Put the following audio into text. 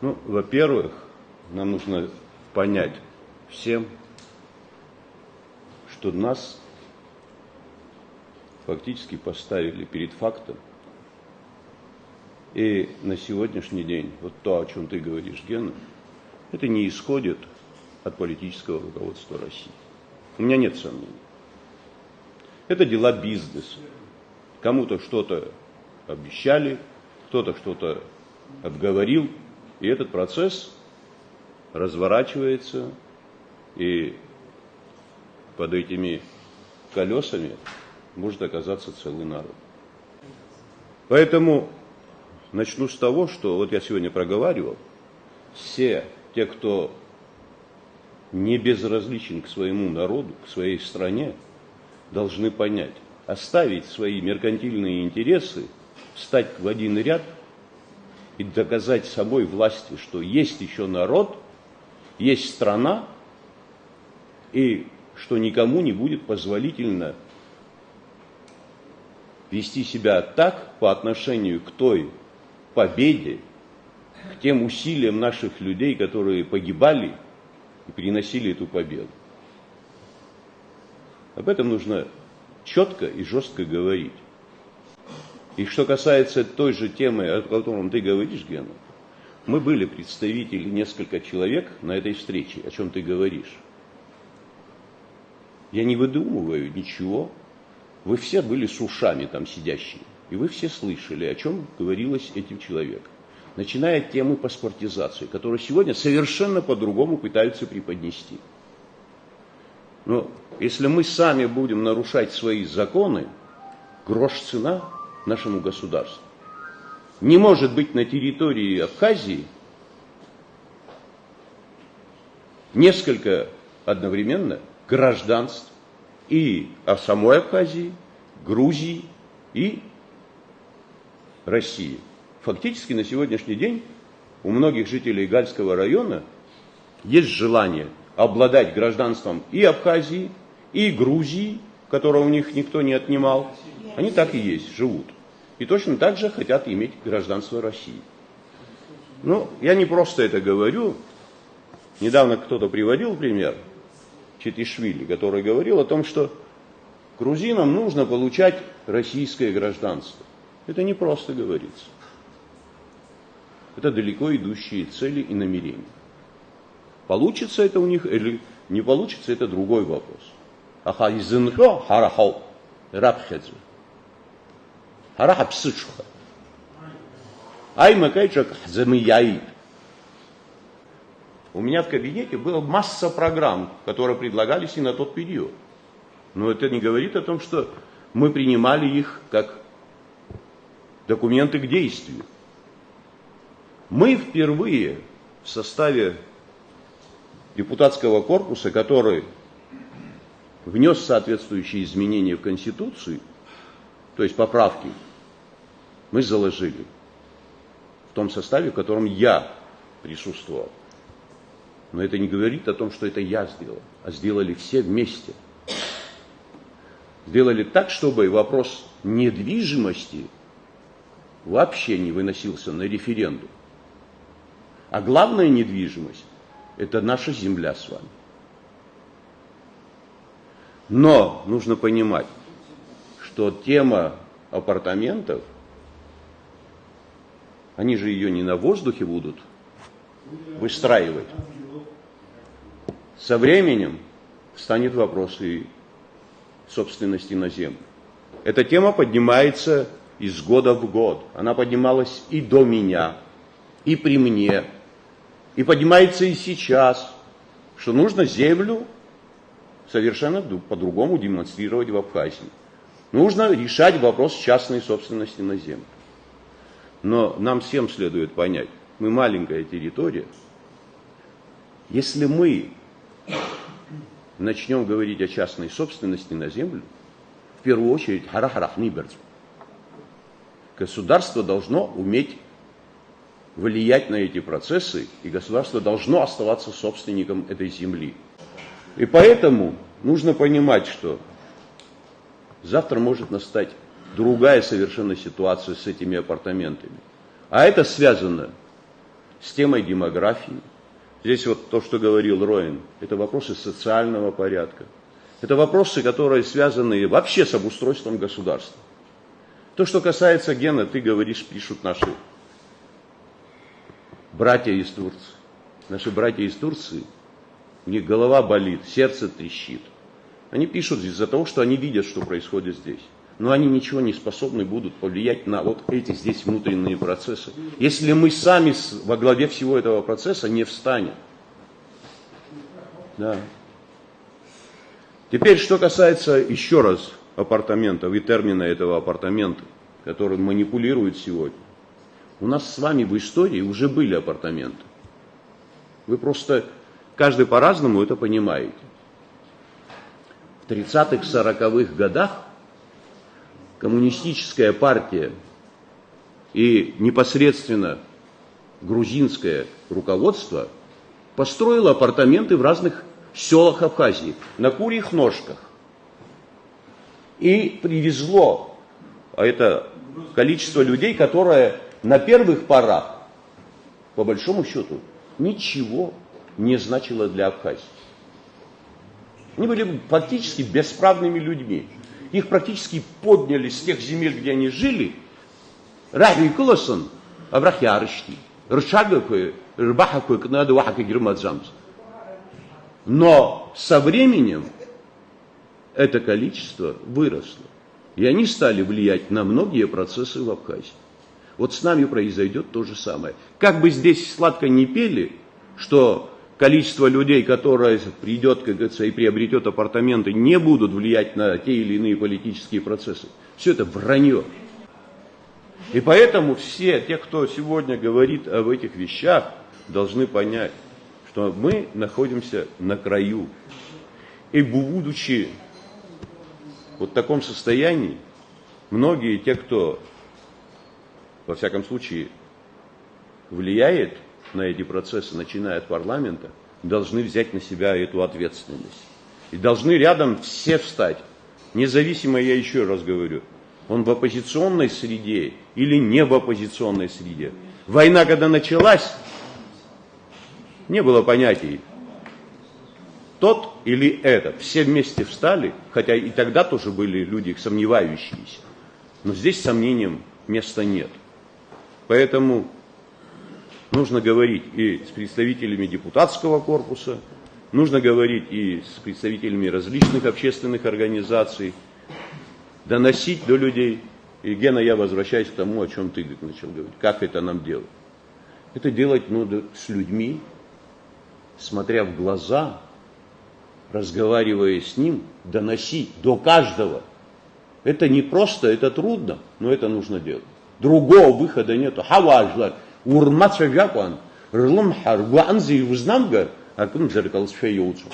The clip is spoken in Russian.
Ну, во-первых, нам нужно понять всем, что нас фактически поставили перед фактом. И на сегодняшний день, вот то, о чем ты говоришь, Гена, это не исходит от политического руководства России. У меня нет сомнений. Это дела бизнеса. Кому-то что-то обещали, кто-то что-то обговорил, и этот процесс разворачивается, и под этими колесами может оказаться целый народ. Поэтому начну с того, что вот я сегодня проговаривал, все те, кто не безразличен к своему народу, к своей стране, должны понять, оставить свои меркантильные интересы, встать в один ряд и доказать самой власти, что есть еще народ, есть страна, и что никому не будет позволительно вести себя так по отношению к той победе, к тем усилиям наших людей, которые погибали и приносили эту победу. Об этом нужно четко и жестко говорить. И что касается той же темы, о которой ты говоришь, Гена, мы были представители, несколько человек на этой встрече, о чем ты говоришь. Я не выдумываю ничего. Вы все были с ушами там сидящие, и вы все слышали, о чем говорилось этим человеком. Начиная от темы паспортизации, которую сегодня совершенно по-другому пытаются преподнести. Но если мы сами будем нарушать свои законы, грош цена нашему государству. Не может быть на территории Абхазии несколько одновременно гражданств и о самой Абхазии, Грузии и России. Фактически на сегодняшний день у многих жителей Гальского района есть желание обладать гражданством и Абхазии, и Грузии, которого у них никто не отнимал. Они так и есть, живут. И точно так же хотят иметь гражданство России. Ну, я не просто это говорю. Недавно кто-то приводил пример Читишвили, который говорил о том, что грузинам нужно получать российское гражданство. Это не просто говорится. Это далеко идущие цели и намерения. Получится это у них или не получится, это другой вопрос. Ахайзынхо харахау рабхедзу. Харахапсычха. Аймакайчак замияит. У меня в кабинете была масса программ, которые предлагались и на тот период. Но это не говорит о том, что мы принимали их как документы к действию. Мы впервые в составе депутатского корпуса, который внес соответствующие изменения в Конституцию, то есть поправки, мы заложили в том составе, в котором я присутствовал. Но это не говорит о том, что это я сделал, а сделали все вместе. Сделали так, чтобы вопрос недвижимости вообще не выносился на референдум. А главная недвижимость – это наша земля с вами. Но нужно понимать, что тема апартаментов, они же ее не на воздухе будут выстраивать. Со временем станет вопрос и собственности на землю. Эта тема поднимается из года в год. Она поднималась и до меня, и при мне, и поднимается и сейчас, что нужно землю совершенно по-другому демонстрировать в Абхазии. Нужно решать вопрос частной собственности на землю. Но нам всем следует понять, мы маленькая территория. Если мы начнем говорить о частной собственности на землю, в первую очередь, государство должно уметь влиять на эти процессы, и государство должно оставаться собственником этой земли. И поэтому нужно понимать, что завтра может настать другая совершенно ситуация с этими апартаментами. А это связано с темой демографии. Здесь вот то, что говорил Роин, это вопросы социального порядка. Это вопросы, которые связаны вообще с обустройством государства. То, что касается Гена, ты говоришь, пишут наши братья из Турции. Наши братья из Турции, у них голова болит, сердце трещит. Они пишут из-за того, что они видят, что происходит здесь. Но они ничего не способны будут повлиять на вот эти здесь внутренние процессы. Если мы сами во главе всего этого процесса не встанем. Да. Теперь, что касается еще раз апартаментов и термина этого апартамента, которым манипулируют сегодня. У нас с вами в истории уже были апартаменты. Вы просто, каждый по-разному это понимаете. В 30-х, 40-х годах коммунистическая партия и непосредственно грузинское руководство построило апартаменты в разных селах Абхазии, на курьих ножках. И привезло это количество людей, которое на первых порах, по большому счету, ничего не значило для Абхазии. Они были фактически бесправными людьми. Их практически подняли с тех земель, где они жили. Рахви Куласон, Абрахьярышки, Ршагакой, Рбахакой, Кнадуахака Гермадзамс. Но со временем это количество выросло. И они стали влиять на многие процессы в Абхазии. Вот с нами произойдет то же самое. Как бы здесь сладко не пели, что количество людей, которое придет, как говорится, и приобретет апартаменты, не будут влиять на те или иные политические процессы. Все это вранье. И поэтому все те, кто сегодня говорит об этих вещах, должны понять, что мы находимся на краю. И будучи вот в таком состоянии, многие те, кто, во всяком случае, влияет на эти процессы, начиная от парламента, должны взять на себя эту ответственность. И должны рядом все встать. Независимо, я еще раз говорю, он в оппозиционной среде или не в оппозиционной среде. Война, когда началась, не было понятий тот или этот. Все вместе встали, хотя и тогда тоже были люди сомневающиеся. Но здесь сомнениям места нет. Поэтому нужно говорить и с представителями депутатского корпуса, нужно говорить и с представителями различных общественных организаций, доносить до людей. И, Гена, я возвращаюсь к тому, о чем ты начал говорить. Как это нам делать? Это делать надо с людьми, смотря в глаза, разговаривая с ним, доносить до каждого. Это не просто, это трудно, но это нужно делать. Другого выхода нету. Хаважлар, урмат шагапан, рлумхар, гуанзи узнамга, а кун зеркал сфеюцу.